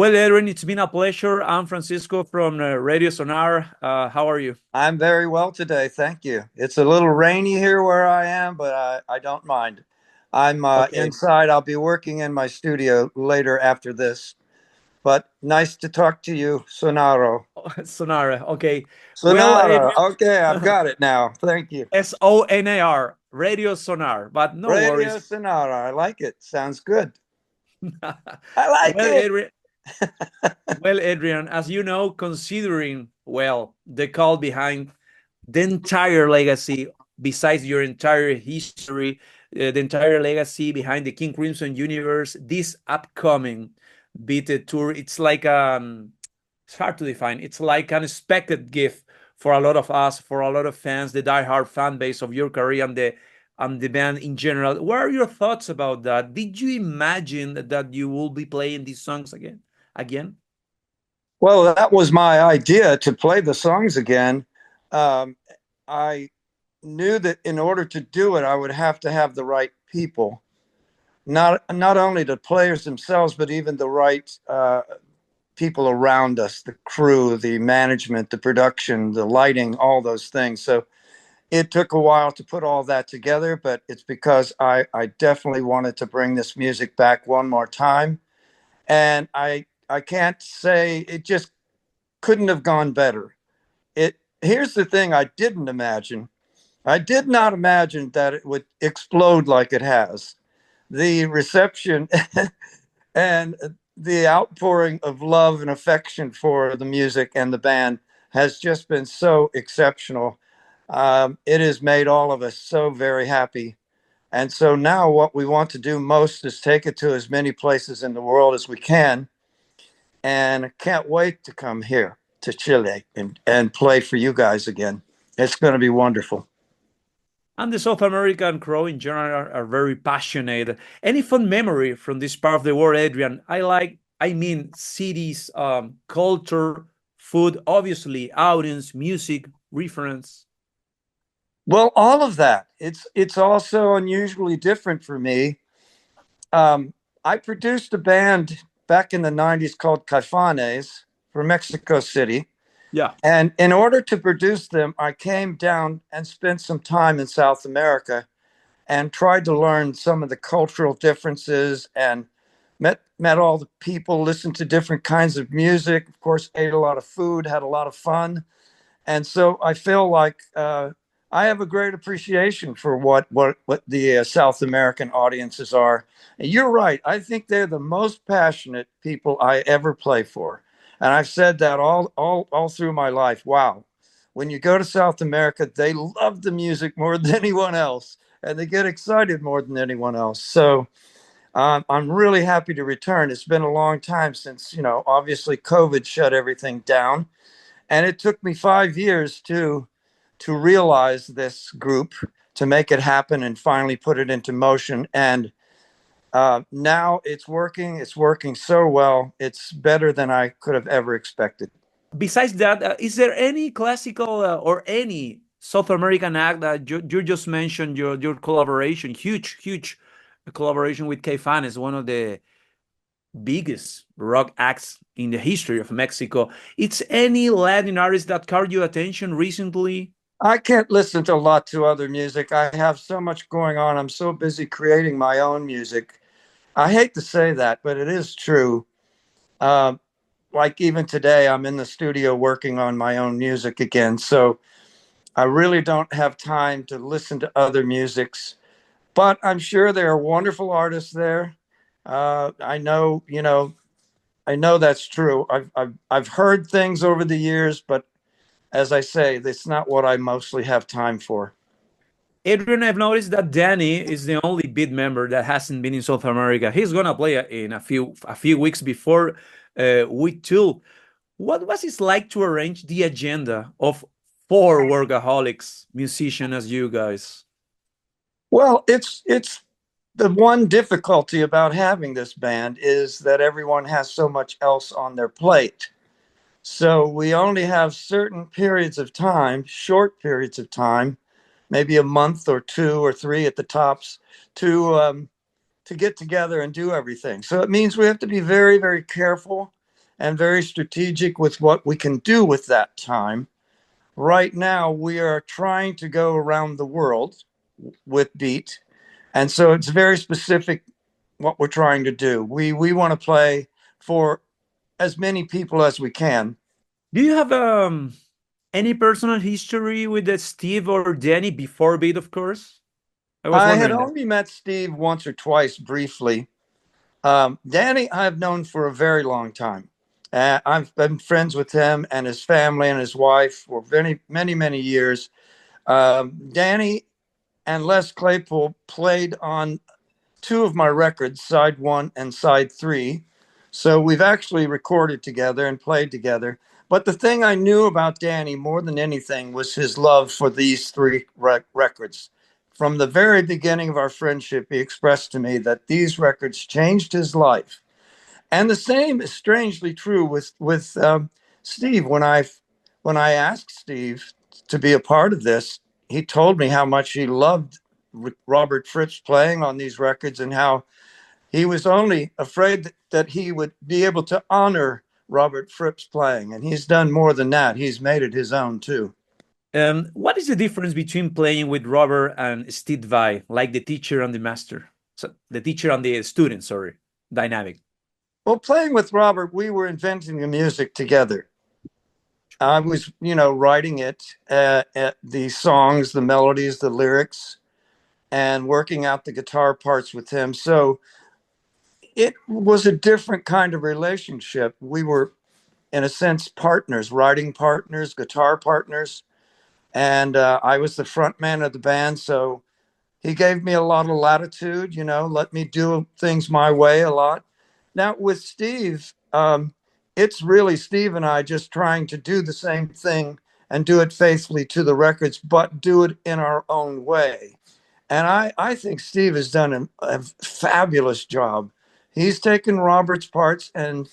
Well, Adrian, it's been a pleasure. I'm Francisco from Radio Sonar. How are you? I'm very well today, thank you. It's a little rainy here where I am, but I don't mind. I'm Okay, inside. I'll be working in my studio later after this. But nice to talk to you, Sonaro. Sonar. Okay. Well, Sonara. Adrian, Okay, I've got it now. Thank you. Sonar, Radio Sonar. But no Radio worries. Sonara. I like it. Sounds good. I like Well, it. Adrian, well, Adrian, as you know, considering the call behind the entire legacy, besides your entire history, the entire legacy behind the King Crimson universe, this upcoming Beat It tour, it's hard to define. It's like an expected gift for a lot of us, for a lot of fans, the diehard fan base of your career and the band in general. What are your thoughts about that? Did you imagine that you will be playing these songs again? Again? Well, that was my idea to play the songs again. Um, I knew that in order to do it, I would have to have the right people, not only the players themselves, but even the right people around us, the crew, the management, the production, the lighting, all those things. So it took a while to put all that together, but it's because I definitely wanted to bring this music back one more time. And I can't say it just couldn't have gone better. It Here's the thing I didn't imagine. I did not imagine that it would explode like it has. The reception and the outpouring of love and affection for the music and the band has just been so exceptional. It has made all of us so very happy. And so now, what we want to do most is take it to as many places in the world as we can. And I can't wait to come here to Chile and play for you guys again. It's going to be wonderful. And the South American Crow in general are very passionate. Any fun memory from this part of the world, Adrian? I mean, cities, culture, food, obviously, audience, music, reference. Well, all of that. It's also unusually different for me. I produced a band back in the 90s called Caifanes from Mexico City. Yeah. And in order to produce them, I came down and spent some time in South America and tried to learn some of the cultural differences and met all the people, listened to different kinds of music, of course, ate a lot of food, had a lot of fun. And so I feel like I have a great appreciation for what the South American audiences are. And you're right. I think they're the most passionate people I ever play for, and I've said that all through my life. Wow, when you go to South America, they love the music more than anyone else, and they get excited more than anyone else. So I'm really happy to return. It's been a long time since obviously COVID shut everything down, and it took me 5 years to realize this group, to make it happen and finally put it into motion. And now it's working. It's working so well. It's better than I could have ever expected. Besides that, is there any classical or any South American act that you just mentioned your collaboration, huge collaboration with K-Fan is one of the biggest rock acts in the history of Mexico. It's any Latin artist that caught your attention recently? I can't listen to a lot to other music. I have so much going on. I'm so busy creating my own music. I hate to say that, but it is true. Uh, like even today, I'm in the studio working on my own music again. So I really don't have time to listen to other musics, but I'm sure there are wonderful artists there. I know, I know that's true. I've heard things over the years, but as I say, that's not what I mostly have time for. Adrian, I've noticed that Danny is the only beat member that hasn't been in South America. He's gonna play in a few weeks before week two. What was it like to arrange the agenda of four workaholics musicians as you guys? Well, it's the one difficulty about having this band is that everyone has so much else on their plate. So we only have certain periods of time, short periods of time, maybe a month or two or three at the tops, to to get together and do everything. So it means we have to be very, very careful. and very strategic with what we can do with that time. Right now, we are trying to go around the world with Beat. And so it's very specific what we're trying to do. We want to play for as many people as we can. Do you have any personal history with Steve or Danny before Beat, of course? I was I had wondering that. only met Steve once or twice briefly. Danny, I've known for a very long time. I've been friends with him and his family and his wife for many years. Danny and Les Claypool played on two of my records, side one and side three. So we've actually recorded together and played together. But the thing I knew about Danny more than anything was his love for these three records. From the very beginning of our friendship, he expressed to me that these records changed his life. And the same is strangely true with Steve. When I asked Steve to be a part of this, he told me how much he loved Robert Fripp's playing on these records and how he was only afraid that he would be able to honor Robert Fripp's playing. And he's done more than that. He's made it his own too. What is the difference between playing with Robert and Steve Vai, like the teacher and the master? So the teacher and the student, sorry, dynamic. Well, playing with Robert, we were inventing the music together. I was, writing it, the songs, the melodies, the lyrics, and working out the guitar parts with him. So it was a different kind of relationship. We were, in a sense, partners, writing partners, guitar partners. And I was the front man of the band. So he gave me a lot of latitude, let me do things my way a lot. Now, with Steve, it's really Steve and I just trying to do the same thing and do it faithfully to the records, but do it in our own way. And I think Steve has done a fabulous job. He's taken Robert's parts and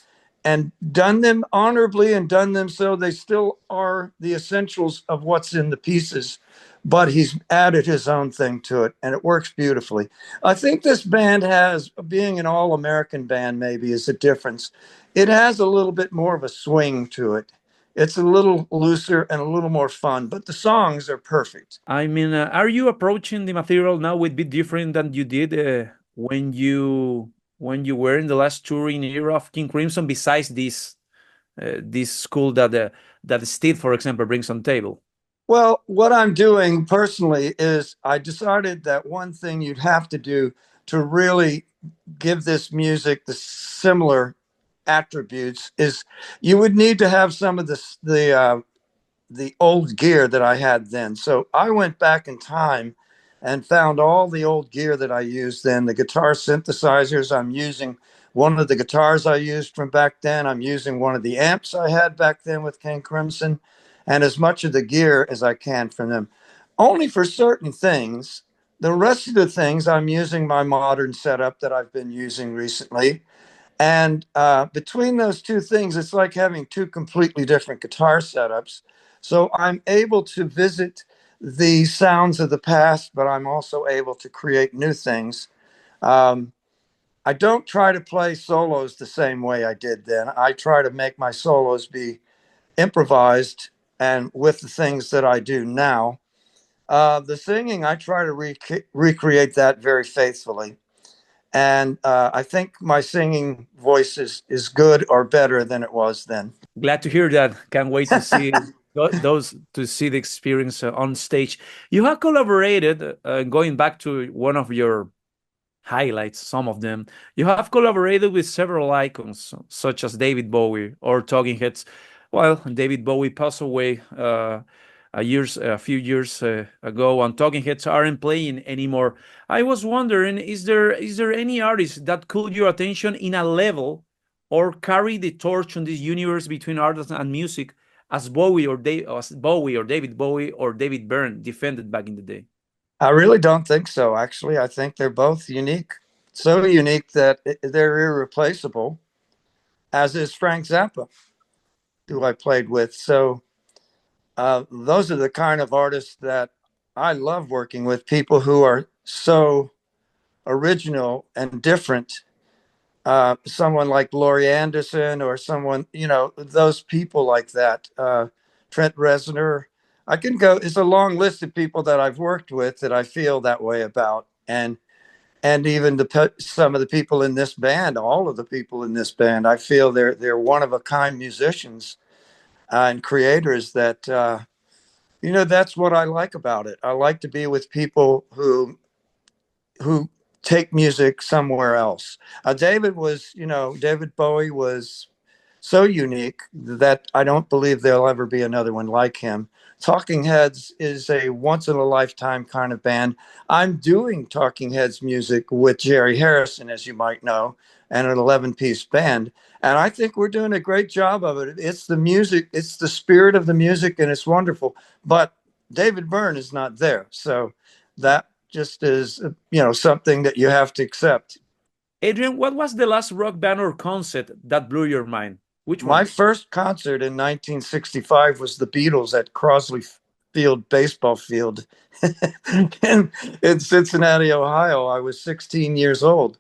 done them honorably and done them so they still are the essentials of what's in the pieces, but he's added his own thing to it and it works beautifully. I think this band has, being an all-American band maybe is a difference. It has a little bit more of a swing to it. It's a little looser and a little more fun, but the songs are perfect. I mean, are you approaching the material now with bit different than you did when you were in the last touring era of King Crimson? Besides this school that Steve, for example, brings on table. Well, what I'm doing personally is I decided that one thing you'd have to do to really give this music the similar attributes is you would need to have some of the old gear that I had then. So I went back in time and found all the old gear that I used then. The guitar synthesizers, I'm using one of the guitars I used from back then. I'm using one of the amps I had back then with King Crimson, and as much of the gear as I can from them. Only for certain things. The rest of the things, I'm using my modern setup that I've been using recently. And between those two things, it's like having two completely different guitar setups. So I'm able to visit the sounds of the past, but I'm also able to create new things. Um, I don't try to play solos the same way I did then. I try to make my solos be improvised and with the things that I do now. The singing, I try to recreate that very faithfully. And I think my singing voice is good or better than it was then. Glad to hear that. Can't wait to see those to see the experience on stage. You have collaborated, going back to one of your highlights, some of them. You have collaborated with several icons, such as David Bowie or Talking Heads. Well, David Bowie passed away a few years ago, and Talking Heads aren't playing anymore. I was wondering, is there any artist that caught your attention in a level or carry the torch on this universe between art and music as Bowie or David Bowie or David Byrne defended back in the day? I really don't think so, actually. I think they're both unique, so unique that they're irreplaceable, as is Frank Zappa, who I played with. So those are the kind of artists that I love working with, people who are so original and different. someone like Laurie Anderson or someone, those people like that. Trent Reznor. I can go. It's a long list of people that I've worked with that I feel that way about, and even some of the people in this band, all of the people in this band, I feel they're one of a kind musicians and creators that that's what I like about it. I like to be with people who take music somewhere else. David Bowie was so unique that I don't believe there'll ever be another one like him. Talking Heads is a once in a lifetime kind of band. I'm doing Talking Heads music with Jerry Harrison, as you might know, and an 11-piece band. And I think we're doing a great job of it. It's the music, it's the spirit of the music, and it's wonderful. But David Byrne is not there. So that just is, something that you have to accept. Adrian, what was the last rock band or concert that blew your mind? Which one? My first concert in 1965 was the Beatles at Crosley Field baseball field in Cincinnati, Ohio. I was 16 years old,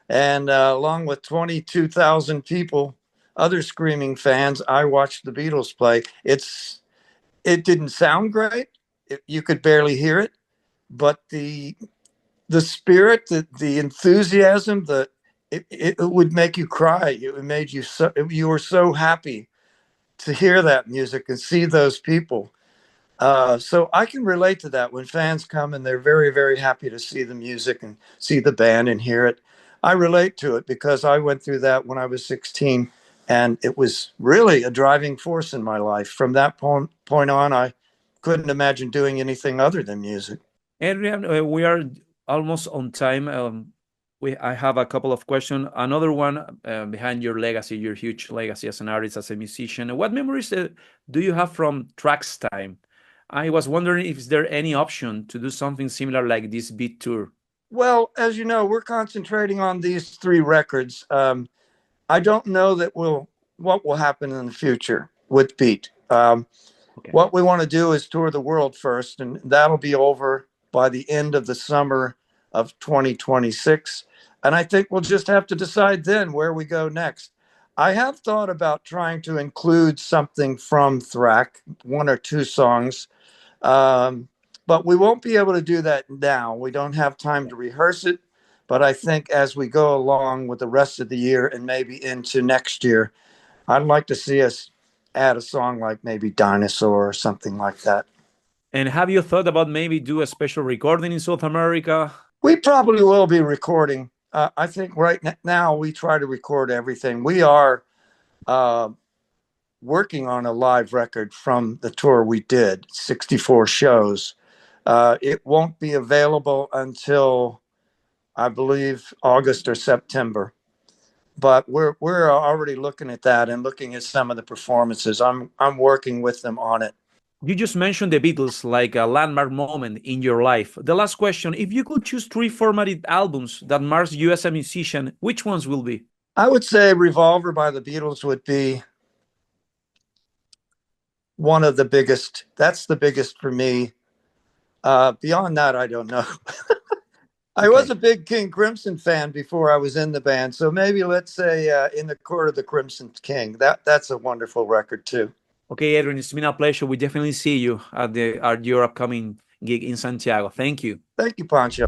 and along with 22,000 people, other screaming fans, I watched the Beatles play. It didn't sound great. You could barely hear it, but the spirit, the enthusiasm, it would make you cry. It made you so, you were so happy to hear that music and see those people. So I can relate to that when fans come and they're very, very happy to see the music and see the band and hear it. I relate to it because I went through that when I was 16, and it was really a driving force in my life. From that point on, I couldn't imagine doing anything other than music. Adrian, we are almost on time. I have a couple of questions. Another one behind your legacy, your huge legacy as an artist, as a musician. What memories do you have from Tracks Time? I was wondering if there any option to do something similar like this beat tour. Well, as you know, we're concentrating on these 3 records. I don't know what will happen in the future with Beat. Okay. What we want to do is tour the world first, and that'll be over by the end of the summer of 2026. And I think we'll just have to decide then where we go next. I have thought about trying to include something from Thrack, 1 or 2 songs, but we won't be able to do that now. We don't have time to rehearse it. But I think as we go along with the rest of the year and maybe into next year, I'd like to see us add a song like maybe Dinosaur or something like that. And have you thought about maybe do a special recording in South America? We probably will be recording. I think right now we try to record everything. We are working on a live record from the tour we did, 64 shows. It won't be available until I believe August or September. But we're already looking at that and looking at some of the performances. I'm working with them on it. You just mentioned the Beatles like a landmark moment in your life. The last question, if you could choose 3 formative albums that marks you as a musician, which ones will be? I would say Revolver by the Beatles would be one of the biggest. That's the biggest for me. Beyond that, I don't know. I was a big King Crimson fan before I was in the band. So maybe let's say In the Court of the Crimson King. That's a wonderful record too. Okay, Adrian, it's been a pleasure. We definitely see you at your upcoming gig in Santiago. Thank you. Thank you, Pancho.